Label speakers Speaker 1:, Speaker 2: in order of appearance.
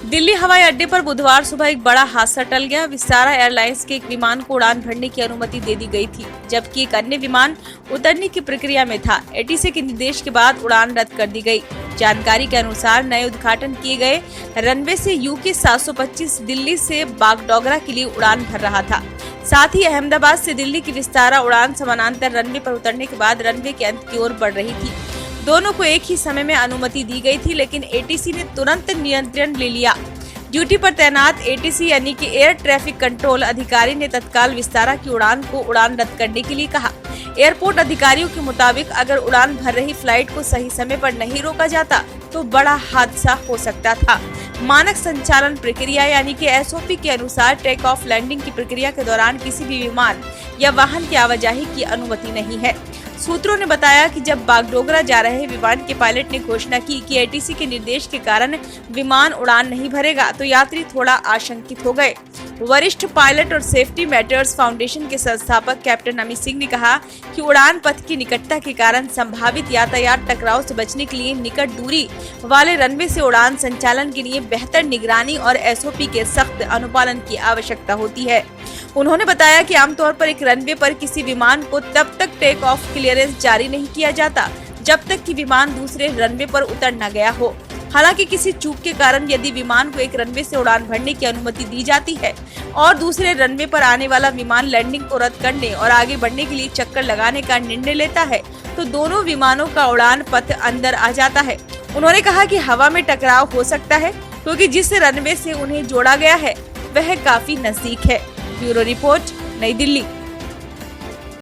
Speaker 1: दिल्ली हवाई अड्डे पर बुधवार सुबह एक बड़ा हादसा टल गया। विस्तारा एयरलाइंस के एक विमान को उड़ान भरने की अनुमति दे दी गई थी, जबकि एक अन्य विमान उतरने की प्रक्रिया में था। एटीसी के निर्देश के बाद उड़ान रद्द कर दी गई। जानकारी के अनुसार नए उद्घाटन किए गए रनवे से यूके 725 दिल्ली से बागडोगरा के लिए उड़ान भर रहा था। साथ ही अहमदाबाद से दिल्ली की विस्तारा उड़ान समानांतर रनवे पर उतरने के बाद रनवे के अंत की ओर बढ़ रही थी। दोनों को एक ही समय में अनुमति दी गई थी, लेकिन एटीसी ने तुरंत नियंत्रण ले लिया। ड्यूटी पर तैनात एटीसी यानी कि एयर ट्रैफिक कंट्रोल अधिकारी ने तत्काल विस्तारा की उड़ान को उड़ान रद्द करने के लिए कहा। एयरपोर्ट अधिकारियों के मुताबिक अगर उड़ान भर रही फ्लाइट को सही समय पर नहीं रोका जाता तो बड़ा हादसा हो सकता था। मानक संचालन प्रक्रिया यानी कि एसओपी के अनुसार टेक ऑफ लैंडिंग की प्रक्रिया के दौरान किसी भी विमान या वाहन की आवाजाही की अनुमति नहीं है। सूत्रों ने बताया कि जब बागडोगरा जा रहे विमान के पायलट ने घोषणा की कि एटीसी के निर्देश के कारण विमान उड़ान नहीं भरेगा, तो यात्री थोड़ा आशंकित हो गए। वरिष्ठ पायलट और सेफ्टी मैटर्स फाउंडेशन के संस्थापक कैप्टन अमित सिंह ने कहा कि उड़ान पथ की निकटता के कारण संभावित यातायात टकराव से बचने के लिए निकट दूरी वाले रनवे से उड़ान संचालन के लिए बेहतर निगरानी और एसओपी के सख्त अनुपालन की आवश्यकता होती है। उन्होंने बताया कि आमतौर पर एक रनवे पर किसी विमान को तब तक टेक ऑफ क्लियरेंस जारी नहीं किया जाता जब तक कि विमान दूसरे रनवे पर उतर न गया हो। हालांकि किसी चूक के कारण यदि विमान को एक रनवे से उड़ान भरने की अनुमति दी जाती है और दूसरे रनवे पर आने वाला विमान लैंडिंग को रद्द करने और आगे बढ़ने के लिए चक्कर लगाने का निर्णय लेता है, तो दोनों विमानों का उड़ान पथ अंदर आ जाता है। उन्होंने कहा कि हवा में टकराव हो सकता है क्योंकि जिस रनवे से उन्हें जोड़ा गया है वह काफी नजदीक है। ब्यूरो रिपोर्ट, नई दिल्ली।